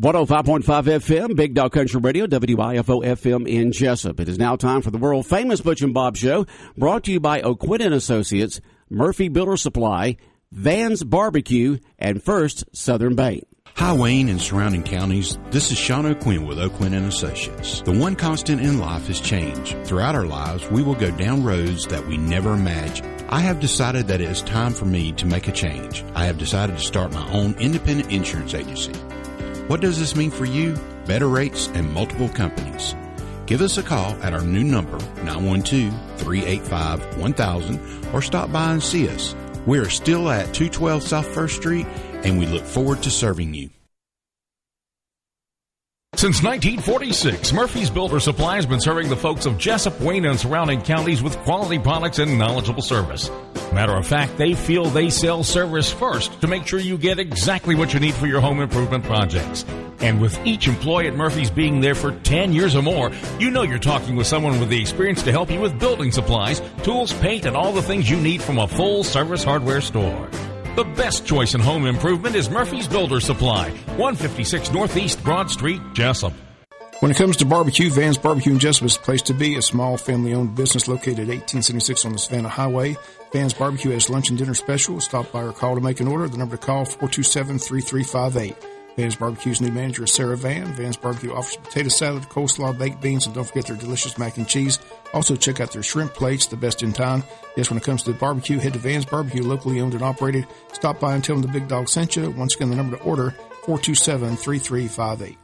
105.5 FM, Big Dog Country Radio, WIFO FM in Jesup. It is now time for the world-famous Butch and Bob Show, brought to you by O'Quinn & Associates, Murphy Builder Supply, Van's Barbecue, and First Southern Bank. Hi, Wayne and surrounding counties. This is Sean O'Quinn with O'Quinn & Associates. The one constant in life is change. Throughout our lives, we will go down roads that we never imagined. I have decided that it is time for me to make a change. I have decided to start my own independent insurance agency. What does this mean for you? Better rates and multiple companies. Give us a call at our new number, 912-385-1000, or stop by and see us. We are still at 212 South 1st Street, and we look forward to serving you. Since 1946, Murphy's Builder Supply has been serving the folks of Jesup, Wayne, and surrounding counties with quality products and knowledgeable service. Matter of fact, they feel they sell service first to make sure you get exactly what you need for your home improvement projects. And with each employee at Murphy's being there for 10 years or more, you know you're talking with someone with the experience to help you with building supplies, tools, paint, and all the things you need from a full-service hardware store. The best choice in home improvement is Murphy's Builder Supply, 156 Northeast Broad Street, Jesup. When it comes to barbecue, Van's Barbecue in Jesup is the place to be. A small family-owned business located at 1876 on the Savannah Highway. Van's Barbecue has lunch and dinner specials. Stop by or call to make an order. The number to call, 427-3358. Van's Barbecue's new manager is Sarah Van. Van's Barbecue offers potato salad, coleslaw, baked beans, and don't forget their delicious mac and cheese. Also, check out their shrimp plates, the best in town. Yes, when it comes to the barbecue, head to Van's Barbecue, locally owned and operated. Stop by and tell them the Big Dog sent you. Once again, the number to order, 427-3358.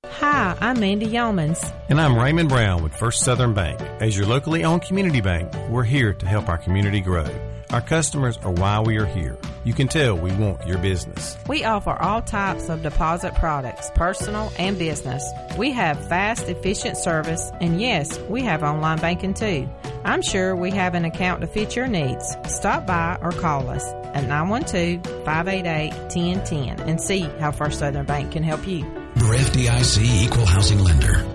Hi, I'm Mandy Yeomans. And I'm Raymond Brown with First Southern Bank. As your locally owned community bank, we're here to help our community grow. Our customers are why we are here. You can tell we want your business. We offer all types of deposit products, personal and business. We have fast, efficient service, and yes, we have online banking too. I'm sure we have an account to fit your needs. Stop by or call us at 912-588-1010 and see how First Southern Bank can help you. Your FDIC Equal Housing Lender.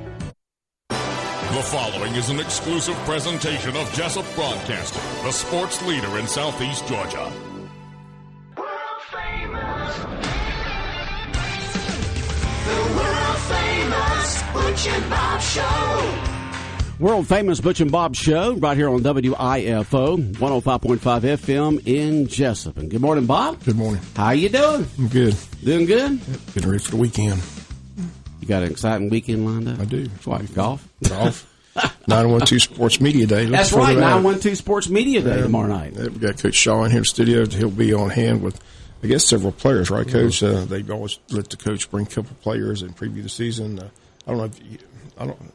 The following is an exclusive presentation of Jesup Broadcasting, the sports leader in Southeast Georgia. World famous. The world famous Butch and Bob Show. World famous Butch and Bob Show, right here on WIFO, 105.5 FM in Jesup. And good morning, Bob. Good morning. How you doing? I'm good. Doing good? Getting ready for the weekend. You got an exciting weekend lined up? I do. What, golf? Golf. 912 Sports Media Day. That's right, 912 Sports Media Day tomorrow night. We've got Coach Shaw in here in the studio. He'll be on hand with, I guess, several players, right, Coach? They always let the coach bring a couple of players and preview the season. I don't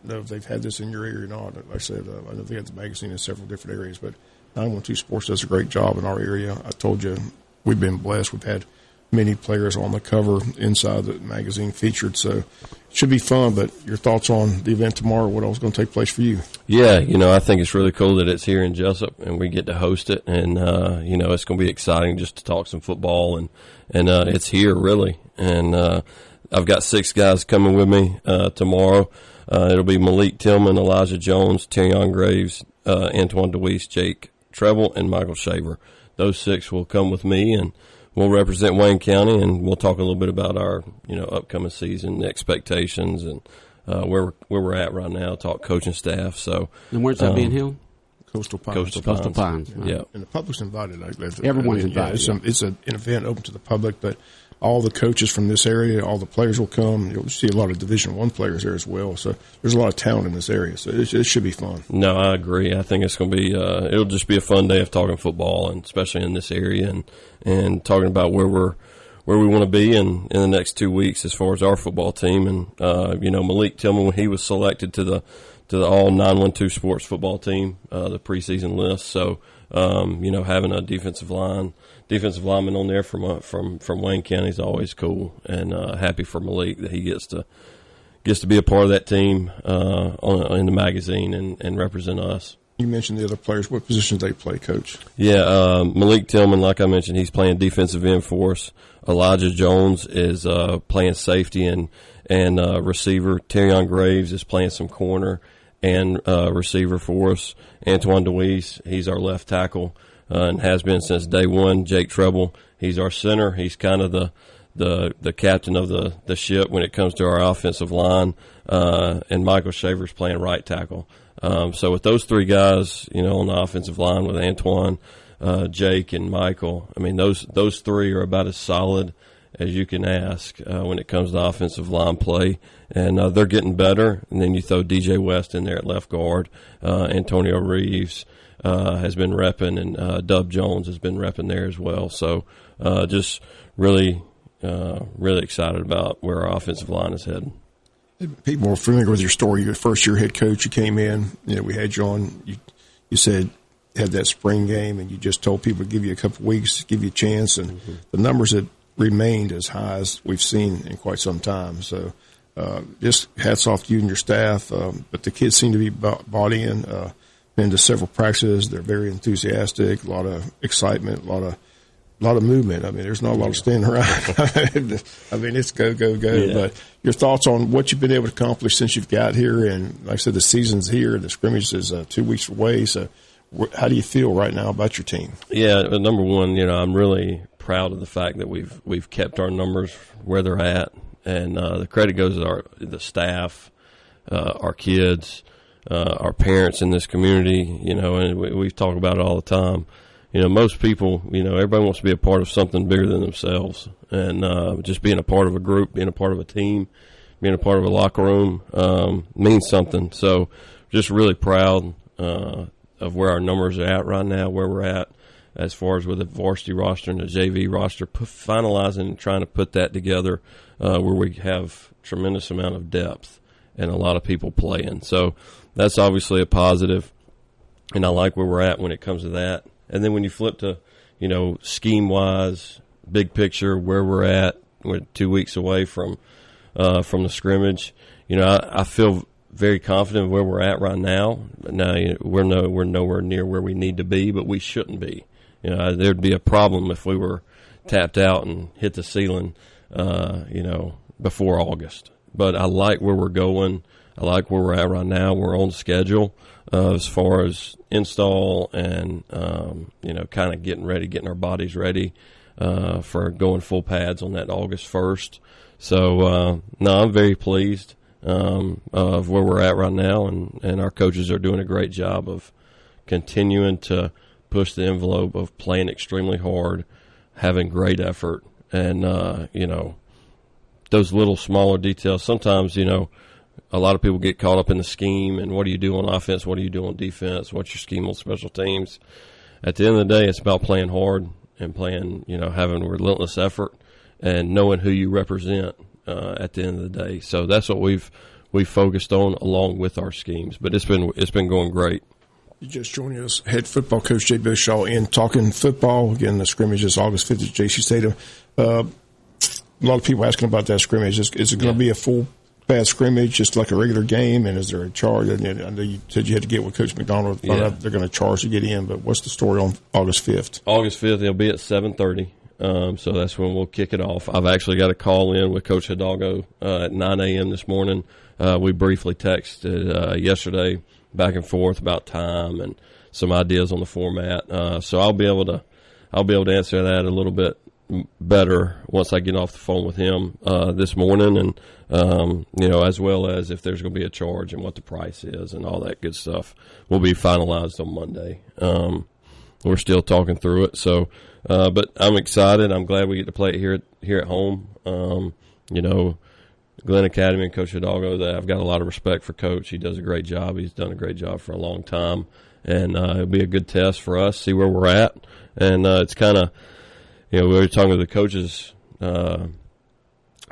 know if they've had this in your area or not. Like I said, I know they have the magazine in several different areas, but 912 Sports does a great job in our area. I told you, we've been blessed. We've had many players on the cover inside the magazine featured, so it should be fun. But your thoughts on the event tomorrow, what else is going to take place for you? Yeah, I think it's really cool that it's here in Jesup and we get to host it, and it's going to be exciting just to talk some football, and it's here really. And I've got 6 guys coming with me tomorrow. It'll be Malik Tillman, Elijah Jones, Terrion Graves, Antoine DeWeese, Jake Treble, and Michael Shaver. Those 6 will come with me, and we'll represent Wayne County, and we'll talk a little bit about our, upcoming season, expectations, and where we're at right now. Talk coaching staff. So, and where's that being held? Coastal Pines. Coastal Pines. Right. Yeah, and the public's invited. Everyone's invited. It's an event open to the public, but all the coaches from this area, all the players will come. You'll see a lot of Division I players there as well. So there's a lot of talent in this area. So it should be fun. No, I agree. I think it's going to be it'll just be a fun day of talking football, and especially in this area, and talking about where we want to be in the next 2 weeks as far as our football team. And Malik Tillman, when he was selected to the all 912 Sports football team, the preseason list. So having a defensive lineman on there from Wayne County is always cool, and happy for Malik that he gets to be a part of that team in the magazine and represent us. You mentioned the other players. What positions they play, Coach? Yeah, Malik Tillman, like I mentioned, he's playing defensive end for us. Elijah Jones is playing safety and receiver. Terrion Graves is playing some corner and receiver for us. Antoine DeWeese, he's our left tackle and has been since day one. Jake Treble, he's our center. He's kind of the the captain of the ship when it comes to our offensive line, and Michael Shaver's playing right tackle. So with those three guys, on the offensive line with Antoine, Jake, and Michael, I mean, those three are about as solid as you can ask when it comes to offensive line play, and they're getting better. And then you throw DJ West in there at left guard. Antonio Reeves has been repping, and Dub Jones has been repping there as well. So just really excited about where our offensive line is heading. People are familiar with your story. You're the first-year head coach. You came in. We had you on. You said had that spring game, and you just told people to give you a couple of weeks, give you a chance, and the numbers had remained as high as we've seen in quite some time. So just hats off to you and your staff. But the kids seem to be bought in. Been to several practices. They're very enthusiastic, a lot of excitement, a lot of movement. I mean, there's not a lot of standing around. I mean, it's go. Yeah. But your thoughts on what you've been able to accomplish since you've got here, and like I said, the season's here. The scrimmage is 2 weeks away. So how do you feel right now about your team? Yeah, number one, I'm really proud of the fact that we've kept our numbers where they're at, and the credit goes to the staff, our kids, our parents in this community. And we've talked about it all the time. Most people, everybody wants to be a part of something bigger than themselves, and just being a part of a group, being a part of a team, being a part of a locker room means something. So just really proud of where our numbers are at right now, where we're at as far as with the varsity roster and the JV roster, finalizing and trying to put that together where we have tremendous amount of depth and a lot of people playing. So that's obviously a positive, and I like where we're at when it comes to that. And then when you flip to, scheme-wise, big picture, where we're at, we're 2 weeks away from the scrimmage. I feel very confident where we're at right now. Now we're nowhere near where we need to be, but we shouldn't be. There'd be a problem if we were tapped out and hit the ceiling, before August. But I like where we're going. I like where we're at right now. We're on schedule as far as install and, kind of getting our bodies ready for going full pads on that August 1st. So, I'm very pleased of where we're at right now, and our coaches are doing a great job of continuing to push the envelope of playing extremely hard, having great effort, and, those little smaller details. Sometimes, a lot of people get caught up in the scheme and what do you do on offense, what do you do on defense, what's your scheme on special teams. At the end of the day, it's about playing hard and playing, having relentless effort and knowing who you represent at the end of the day. So that's what we've focused on along with our schemes. But it's been going great. You just joined us, head football coach Jay Bishaw, in talking football. Again, the scrimmage is August 5th at JC Stadium. A lot of people asking about that scrimmage. Is it going to be a full pad scrimmage, just like a regular game, and is there a charge? I know you said you had to get with Coach McDonald. They're going to charge to get in, but what's the story on August 5th? August 5th, it'll be at 7:30, so that's when we'll kick it off. I've actually got a call in with Coach Hidalgo at 9 a.m. this morning. We briefly texted yesterday back and forth about time and some ideas on the format. So I'll be able to answer that a little bit better once I get off the phone with him this morning, and as well as if there's going to be a charge and what the price is and all that good stuff will be finalized on Monday. We're still talking through it, so but I'm excited. I'm glad we get to play it here at home. Glenn Academy and Coach Hidalgo, I've got a lot of respect for Coach. He does a great job. He's done a great job for a long time, and it'll be a good test for us, see where we're at. And it's kind of, we were talking to the coaches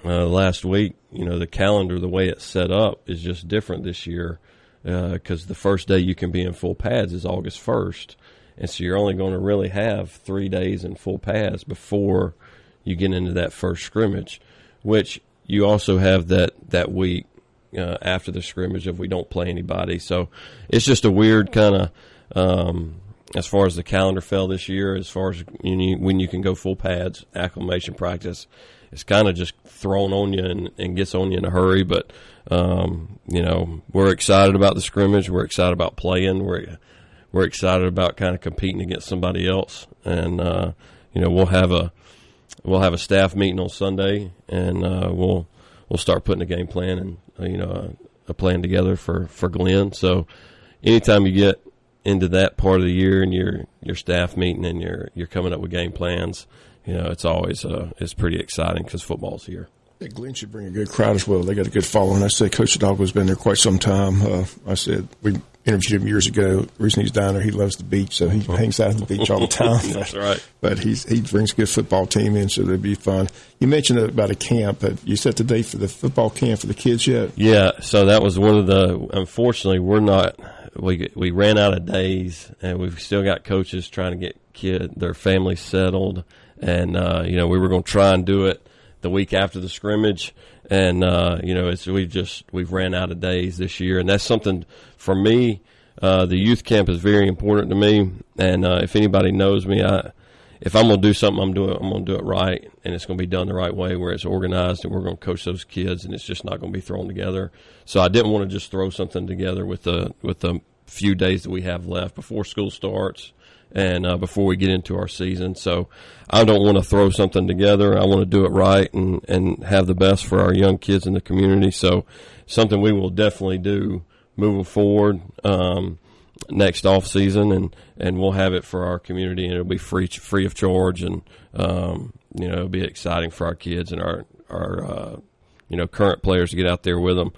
last week. The calendar, the way it's set up, is just different this year because the first day you can be in full pads is August 1st. And so you're only going to really have 3 days in full pads before you get into that first scrimmage, which you also have that week after the scrimmage if we don't play anybody. So it's just a weird kind of as far as the calendar fell this year, as far as when you can go full pads, acclimation practice, it's kind of just thrown on you and gets on you in a hurry. But, we're excited about the scrimmage. We're excited about playing. We're excited about kind of competing against somebody else. And, we'll have we'll have a staff meeting on Sunday, and we'll start putting a game plan and a plan together for Glenn. So anytime you get into that part of the year and your staff meeting and you're coming up with game plans, it's always it's pretty exciting because football's here. Yeah, Glenn should bring a good crowd as well. They got a good following. I said Coach Hidalgo's been there quite some time. I said we interviewed him years ago. The reason he's down there, he loves the beach, so he hangs out at the beach all the time. That's right. But he brings a good football team in, so it'll be fun. You mentioned about a camp. But you set the date for the football camp for the kids yet? Yeah, so that was one of the – unfortunately, we ran out of days, and we've still got coaches trying to get their families settled. And, we were going to try and do it the week after the scrimmage. And, we've ran out of days this year. And that's something for me, the youth camp is very important to me. And if anybody knows me, if I'm going to do something, I'm going to do it right. And it's going to be done the right way where it's organized and we're going to coach those kids and it's just not going to be thrown together. So I didn't want to just throw something together with the few days that we have left before school starts and before we get into our season. So I don't want to throw something together. I want to do it right and have the best for our young kids in the community. So something we will definitely do moving forward next off season, and we'll have it for our community, and it'll be free of charge, and it'll be exciting for our kids and our current players to get out there with them.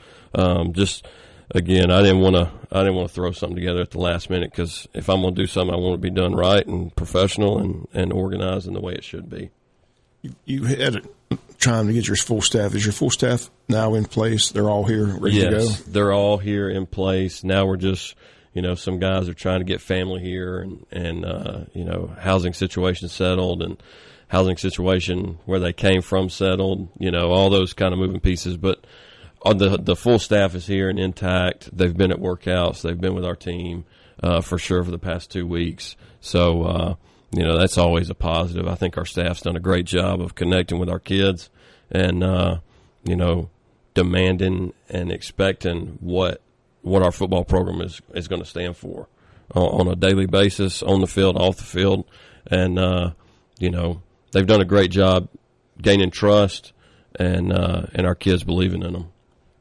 Again, I didn't want to throw something together at the last minute because if I'm going to do something, I want it to be done right and professional and organized in the way it should be. You had time to get your full staff. Is your full staff now in place? They're all here, ready to go? Yes, they're all here in place. Now we're just, some guys are trying to get family here and housing situation settled and housing situation where they came from settled, all those kind of moving pieces. But the full staff is here and intact. They've been at workouts. They've been with our team for sure for the past 2 weeks. So, that's always a positive. I think our staff's done a great job of connecting with our kids and, demanding and expecting what our football program is going to stand for on a daily basis, on the field, off the field. And, they've done a great job gaining trust and our kids believing in them.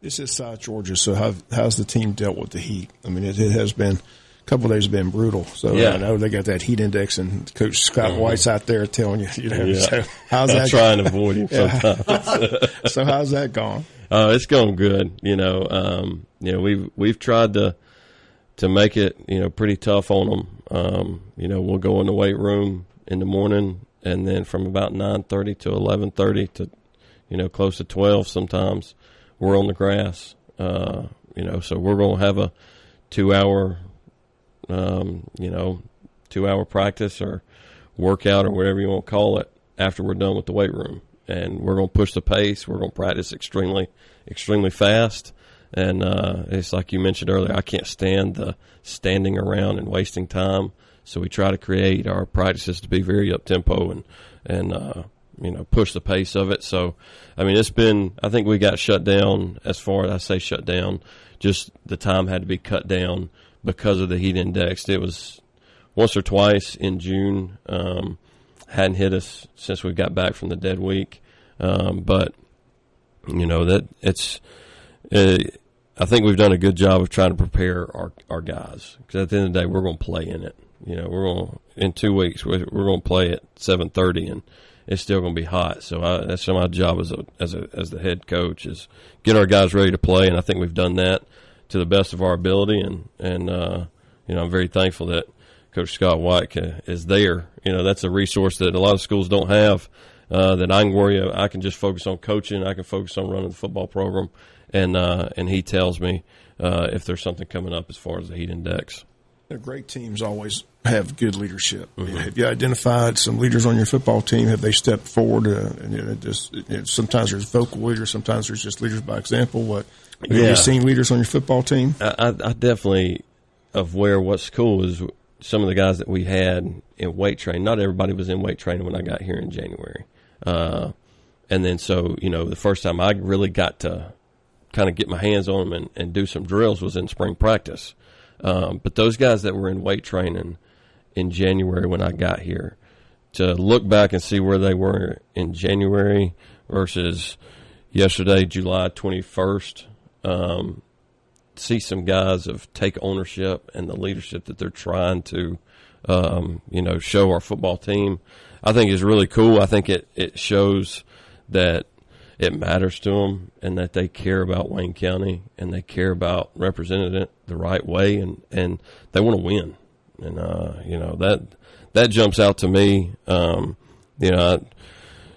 This is South Georgia, so how's the team dealt with the heat? I mean, it has been a couple of days have been brutal. So yeah. I know they got that heat index, and Coach Scott White's out there telling you. Yeah. So how's that? I'm trying to avoid him sometimes. So how's that gone? It's going good. We've tried to make it pretty tough on them. We'll go in the weight room in the morning, and then from about 9:30 to 11:30 to close to 12 sometimes. We're on the grass, so we're going to have a 2-hour, 2-hour practice or workout or whatever you want to call it after we're done with the weight room. And we're going to push the pace. We're going to practice extremely, extremely fast. And it's like you mentioned earlier, I can't stand the standing around and wasting time. So we try to create our practices to be very up-tempo and push the pace of it. So, I mean, I think we got shut down as far as I say shut down, just the time had to be cut down because of the heat index. It was once or twice in June, hadn't hit us since we got back from the dead week. But, that I think we've done a good job of trying to prepare our guys because at the end of the day, we're going to play in it. In 2 weeks, we're going to play at 7:30 and it's still going to be hot. So that's my job as the head coach is get our guys ready to play, and I think we've done that to the best of our ability. And I'm very thankful that Coach Scott White is there. That's a resource that a lot of schools don't have. That I can worry. I can just focus on coaching. I can focus on running the football program, and he tells me if there's something coming up as far as the heat index. Great teams always have good leadership. Mm-hmm. Have you identified some leaders on your football team? Have they stepped forward? Sometimes there's vocal leaders, sometimes there's just leaders by example. Have you seen leaders on your football team? I definitely aware what's cool is some of the guys that we had in weight training. Not everybody was in weight training when I got here in January. And then so, the first time I really got to kind of get my hands on them and do some drills was in spring practice. But those guys that were in weight training in January when I got here, to look back and see where they were in January versus yesterday, July 21st, see some guys take ownership and the leadership that they're trying to, show our football team, I think is really cool. I think it shows that it matters to them and that they care about Wayne County and they care about representing it the right way and they want to win. And, that jumps out to me.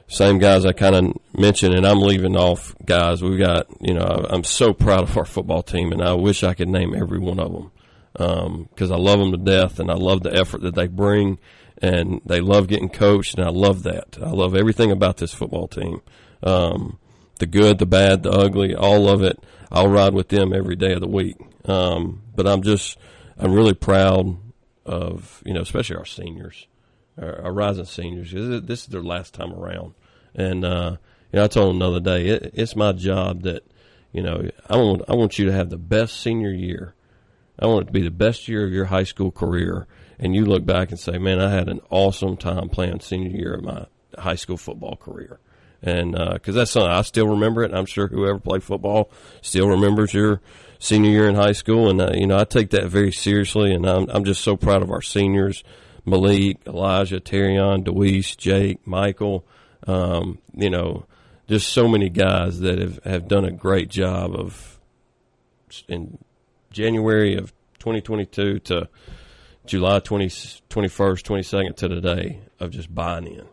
Same guys I kind of mentioned, and I'm leaving off guys. We've got, I'm so proud of our football team, and I wish I could name every one of them because I love them to death, and I love the effort that they bring, and they love getting coached, and I love that. I love everything about this football team, the good, the bad, the ugly, all of it. I'll ride with them every day of the week. But I'm really proud of, especially our seniors. Our rising seniors, this is their last time around. And, I told them the other day, it's my job that, I want you to have the best senior year. I want it to be the best year of your high school career. And you look back and say, man, I had an awesome time playing senior year of my high school football career. And, cause that's something I still remember it. I'm sure whoever played football still remembers your senior year in high school. And, I take that very seriously. And I'm just so proud of our seniors. Malik, Elijah, Terrion, Deweese, Jake, Michael, just so many guys that have done a great job of in January of 2022 to July 21st, 22nd to today of just buying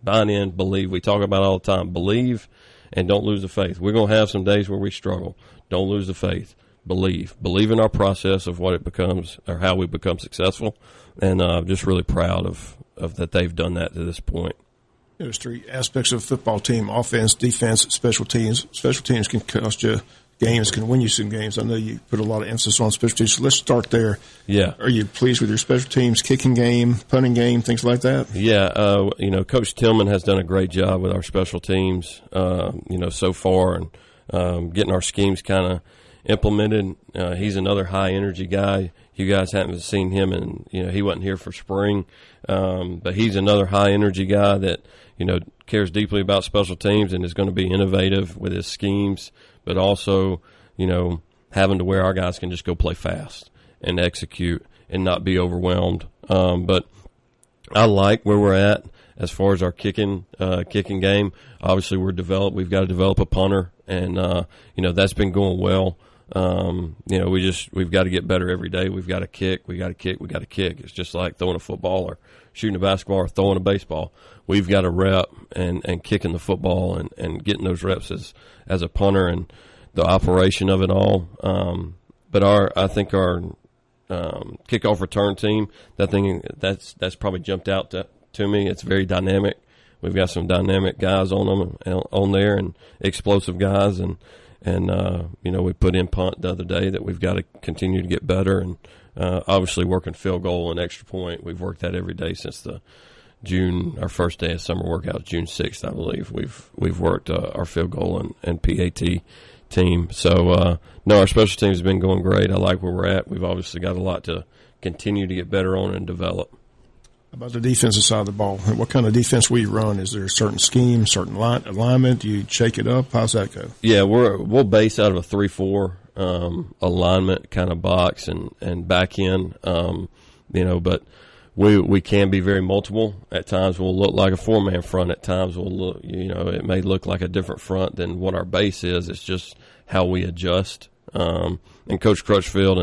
in, believe. We talk about it all the time. Believe and don't lose the faith. We're going to have some days where we struggle. Don't lose the faith. Believe in our process of what it becomes or how we become successful. And I'm just really proud of that they've done that to this point. There's three aspects of a football team: offense, defense, special teams. Special teams can cost you games, can win you some games. I know you put a lot of emphasis on special teams, so let's start there. Yeah. Are you pleased with your special teams, kicking game, punting game, things like that? Yeah. Coach Tillman has done a great job with our special teams, so far, and getting our schemes kind of implemented. He's another high-energy guy. You guys haven't seen him, and he wasn't here for spring, but he's another high-energy guy that cares deeply about special teams and is going to be innovative with his schemes, but also having to where our guys can just go play fast and execute and not be overwhelmed. But I like where we're at as far as our kicking game. Obviously, we've got to develop a punter, and that's been going well. We've got to get better every day. We've got to kick. It's just like throwing a football or shooting a basketball or throwing a baseball. We've got to rep and kicking the football and getting those reps as a punter and the operation of it all. But I think our kickoff return team, that's probably jumped out to me. It's very dynamic. We've got some dynamic guys on there and explosive guys and we put in punt the other day that we've got to continue to get better, and obviously working field goal and extra point. We've worked that every day since our first day of summer workout, June 6th, I believe. We've worked our field goal and PAT team. So our special teams have been going great. I like where we're at. We've obviously got a lot to continue to get better on and develop. About the defensive side of the ball, what kind of defense will you run? Is there a certain scheme, certain alignment? Do you shake it up? How's that go? Yeah, we'll base out of a 3-4 alignment kind of box and back in, but we can be very multiple. At times we'll look like a 4-man front. At times we'll look, it may look like a different front than what our base is. It's just how we adjust. And Coach Crutchfield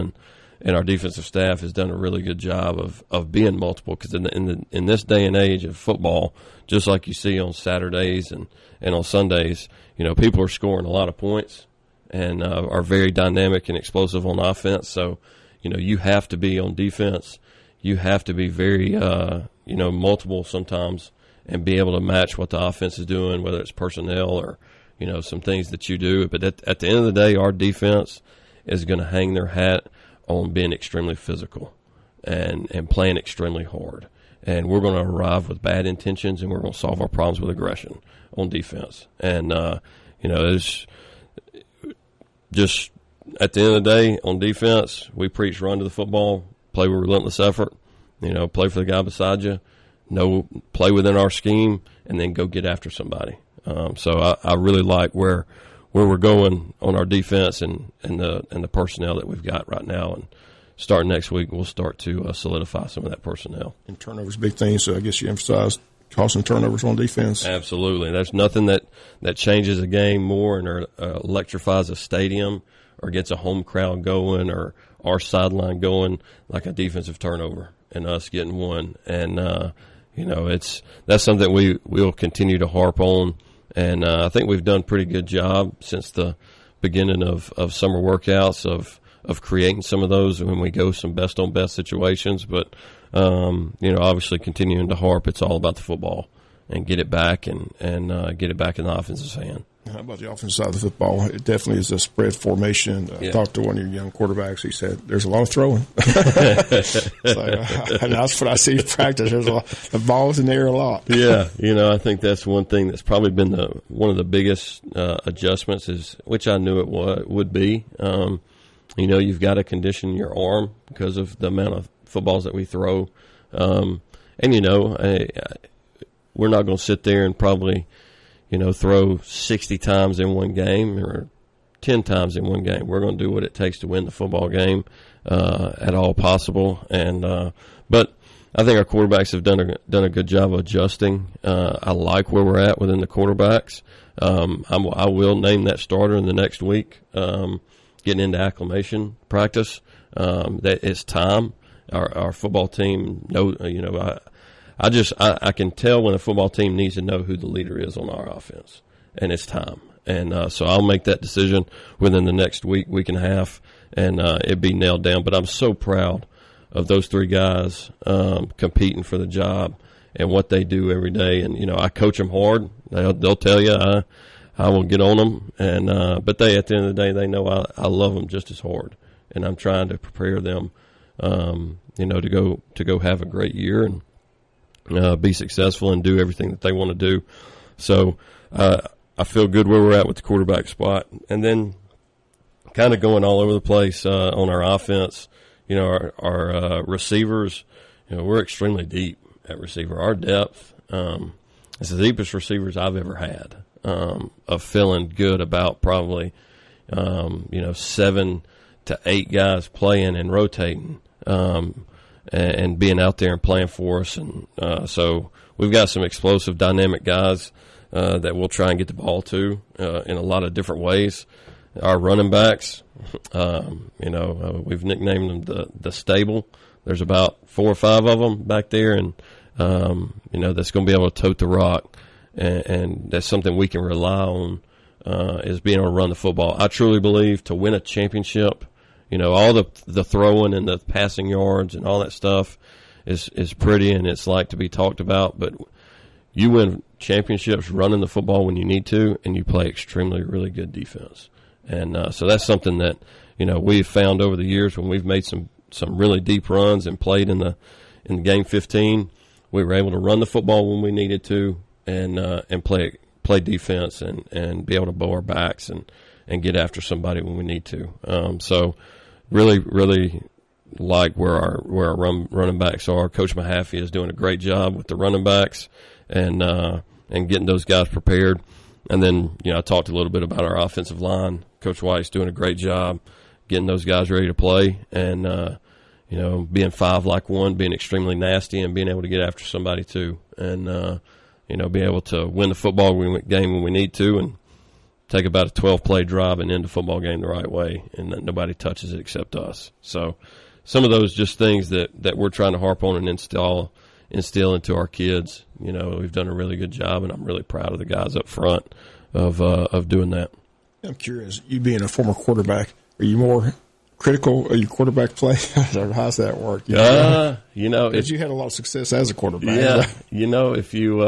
and our defensive staff has done a really good job of being multiple, because in this day and age of football, just like you see on Saturdays and on Sundays, people are scoring a lot of points and are very dynamic and explosive on offense. So, you have to be on defense. You have to be very, multiple sometimes and be able to match what the offense is doing, whether it's personnel or, some things that you do. But at the end of the day, our defense is going to hang their hat on being extremely physical and playing extremely hard. And we're going to arrive with bad intentions, and we're going to solve our problems with aggression on defense. And, it's just at the end of the day, on defense, we preach run to the football, play with relentless effort, play for the guy beside you, play within our scheme, and then go get after somebody. So I really like where we're going on our defense and the personnel that we've got right now. And starting next week, we'll start to solidify some of that personnel. And turnovers, big thing. So I guess you emphasized causing turnovers on defense. Absolutely. There's nothing that changes a game more and electrifies a stadium or gets a home crowd going or our sideline going like a defensive turnover and us getting one. And that's something we'll continue to harp on. And I think we've done a pretty good job since the beginning of summer workouts of creating some of those when we go some best on best situations. But obviously continuing to harp, it's all about the football and get it back and get it back in the offensive hand. How about the offensive side of the football? It definitely is a spread formation. I talked to one of your young quarterbacks. He said, there's a lot of throwing. And that's what I see in practice. The ball's in the air a lot. Yeah, I think that's one thing that's probably been one of the biggest adjustments, which I knew it would be. You've got to condition your arm because of the amount of footballs that we throw. We're not going to sit there and probably – throw 60 times in one game or 10 times in one game. We're going to do what it takes to win the football game at all possible. And but I think our quarterbacks have done a good job of adjusting. I like where we're at within the quarterbacks. I will name that starter in the next week, getting into acclimation practice. That it's time. Our football team I can tell when a football team needs to know who the leader is on our offense, and it's time. And so I'll make that decision within the next week and a half, and it be nailed down. But I'm so proud of those three guys competing for the job and what they do every day. And, I coach them hard. They'll tell you I will get on them. And but at the end of the day, they know I love them just as hard. And I'm trying to prepare them, to go have a great year and be successful and do everything that they want to do. So I feel good where we're at with the quarterback spot. And then kind of going all over the place on our offense, our receivers, we're extremely deep at receiver. Our depth is the deepest receivers I've ever had, of feeling good about probably, 7 to 8 guys playing and rotating. And being out there and playing for us. And so we've got some explosive, dynamic guys that we'll try and get the ball to in a lot of different ways. Our running backs, we've nicknamed them the stable. There's about 4 or 5 of them back there, and, that's going to be able to tote the rock. And that's something we can rely on is being able to run the football. I truly believe to win a championship, all the throwing and the passing yards and all that stuff is pretty and it's like to be talked about. But you win championships running the football when you need to, and you play extremely, really good defense. And so that's something that, we've found over the years when we've made some really deep runs and played in the game 15. We were able to run the football when we needed to and play defense and be able to bow our backs and get after somebody when we need to. So really, really like where our running backs are. Coach Mahaffey is doing a great job with the running backs and getting those guys prepared. And then, I talked a little bit about our offensive line. Coach White's doing a great job getting those guys ready to play and, being 5-like-1, being extremely nasty and being able to get after somebody too. And, be able to win the football game when we need to and take about a 12-play drive and end the football game the right way, and that nobody touches it except us. So some of those just things that we're trying to harp on and instill into our kids. We've done a really good job, and I'm really proud of the guys up front of doing that. I'm curious, you being a former quarterback, are you more critical of your quarterback play? How's that work? Because you had a lot of success as a quarterback. Yeah, right? If you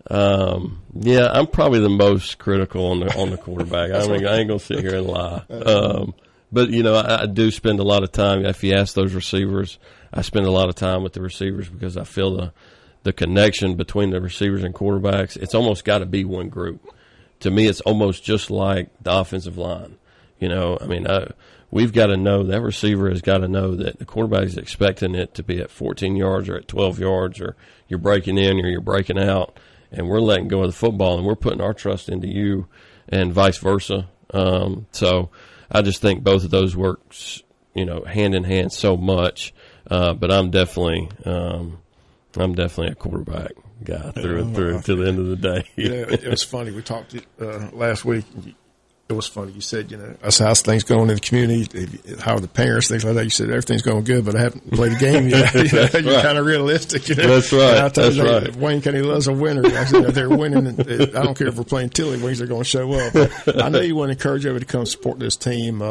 I'm probably the most critical on the quarterback. I ain't gonna sit here and lie. But I do spend a lot of time. If you ask those receivers, I spend a lot of time with the receivers because I feel the connection between the receivers and quarterbacks. It's almost got to be one group. To me, it's almost just like the offensive line. we've got to know, that receiver has got to know that the quarterback is expecting it to be at 14 yards or at 12 yards, or you're breaking in or you're breaking out, and we're letting go of the football and we're putting our trust into you, and vice versa. So I just think both of those work, hand in hand so much. But I'm definitely a quarterback guy through and through to the end of the day. It was funny. We talked last week. It was funny. You said, that's how's things going in the community, how are the parents, things like that. You said everything's going good, but I haven't played a game yet. You're right. Kind of realistic. That's right. That's right. Wayne County loves a winner. I said, they're winning. I don't care if we're playing Tilly Wings, they're going to show up. But I know you want to encourage everybody to come support this team.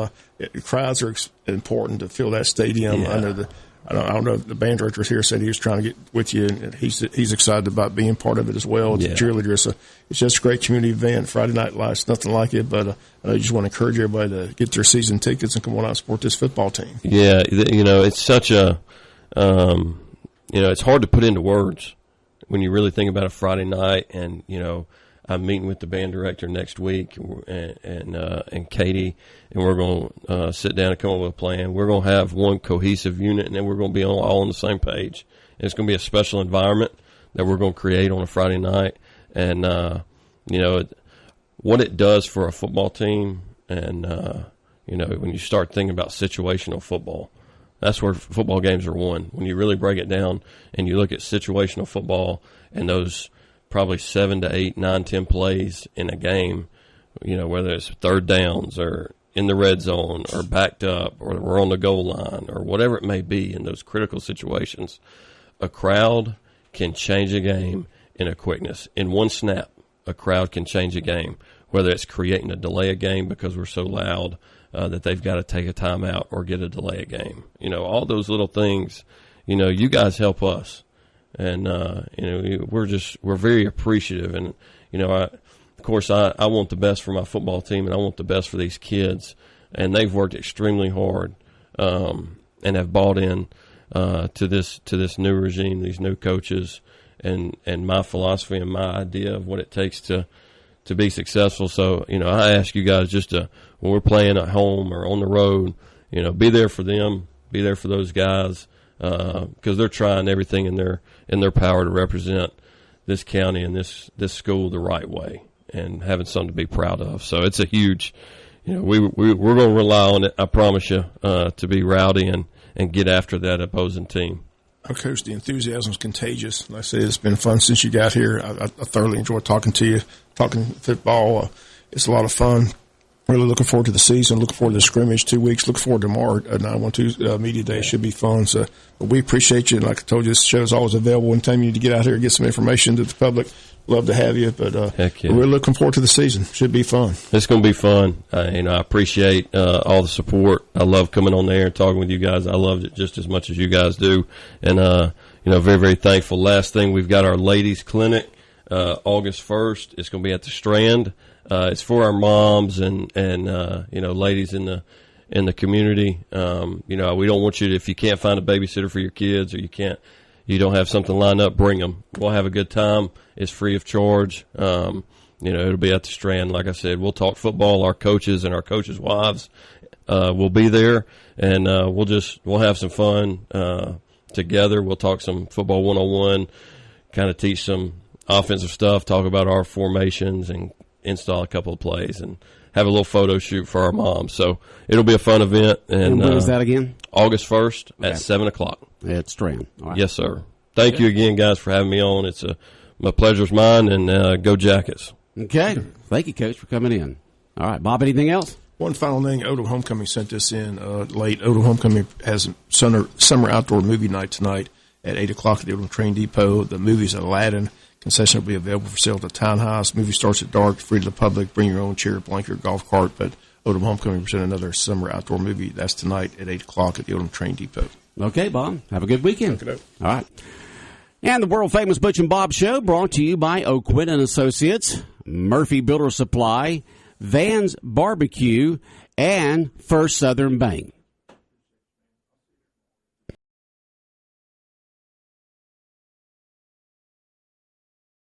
Crowds are important to fill that stadium. Yeah. I know I don't know if the band director here said he was trying to get with you, and he's excited about being part of it as well. It's a cheerleader. It's just a great community event. Friday Night Lights, nothing like it, but I know you just want to encourage everybody to get their season tickets and come on out and support this football team. Yeah, it's such a, it's hard to put into words when you really think about a Friday night. And I'm meeting with the band director next week, and Katie, and we're going to sit down and come up with a plan. We're going to have one cohesive unit, and then we're going to be all on the same page. And it's going to be a special environment that we're going to create on a Friday night. And, what it does for a football team, and, when you start thinking about situational football, that's where football games are won. When you really break it down and you look at situational football and those probably 7 to 8, 9, 10 plays in a game, whether it's third downs or in the red zone or backed up or we're on the goal line or whatever it may be in those critical situations, a crowd can change a game in a quickness. In one snap, a crowd can change a game, whether it's creating a delay a game because we're so loud that they've got to take a timeout or get a delay a game. All those little things, you guys help us. And, we're very appreciative. And, of course, I want the best for my football team, and I want the best for these kids. And they've worked extremely hard, and have bought in, to this new regime, these new coaches, and my philosophy and my idea of what it takes to be successful. So, I ask you guys just to, when we're playing at home or on the road, be there for them, be there for those guys. Because they're trying everything in their power to represent this county and this school the right way, and having something to be proud of. So it's a huge, we're going to rely on it, I promise you, to be rowdy and get after that opposing team. Coach, the enthusiasm is contagious. Like I said, it's been fun since you got here. I thoroughly enjoyed talking to you, talking football. It's a lot of fun. Really looking forward to the season, looking forward to the scrimmage 2 weeks, looking forward to tomorrow at 912 Media Day. It should be fun. So, but we appreciate you. And like I told you, this show is always available anytime you need to get out here and get some information to the public. Love to have you. But Heck yeah. We're really looking forward to the season. Should be fun. It's going to be fun. I appreciate all the support. I love coming on there and talking with you guys. I loved it just as much as you guys do. And, very, very thankful. Last thing, we've got our ladies clinic August 1st. It's going to be at the Strand. It's for our moms and ladies in the community. We don't want you to, if you can't find a babysitter for your kids or you don't have something lined up, bring them. We'll have a good time. It's free of charge. It'll be at the Strand. Like I said, we'll talk football. Our coaches and our coaches' wives will be there, and we'll have some fun together. We'll talk some football 101, kind of teach some offensive stuff, talk about our formations, and install a couple of plays and have a little photo shoot for our moms. So it'll be a fun event. And when is that again? August 1st at 7 o'clock. At Strand. All right. Yes, sir. Thank you again, guys, for having me on. It's my pleasure's mine, and go Jackets. Okay. Thank you, Coach, for coming in. All right, Bob, anything else? One final thing, Odom Homecoming sent this in late. Odom Homecoming has a summer outdoor movie night tonight at 8 o'clock at the Odom Train Depot. The movie's Aladdin. Concession will be available for sale at the townhouse. Movie starts at dark, free to the public. Bring your own chair, blanket, or golf cart. But Odom Homecoming present another summer outdoor movie. That's tonight at 8 o'clock at the Odom Train Depot. Okay, Bob. Have a good weekend. Okay. All right. And the world-famous Butch and Bob Show brought to you by O'Quinn and Associates, Murphy Builder Supply, Van's Barbecue, and First Southern Bank.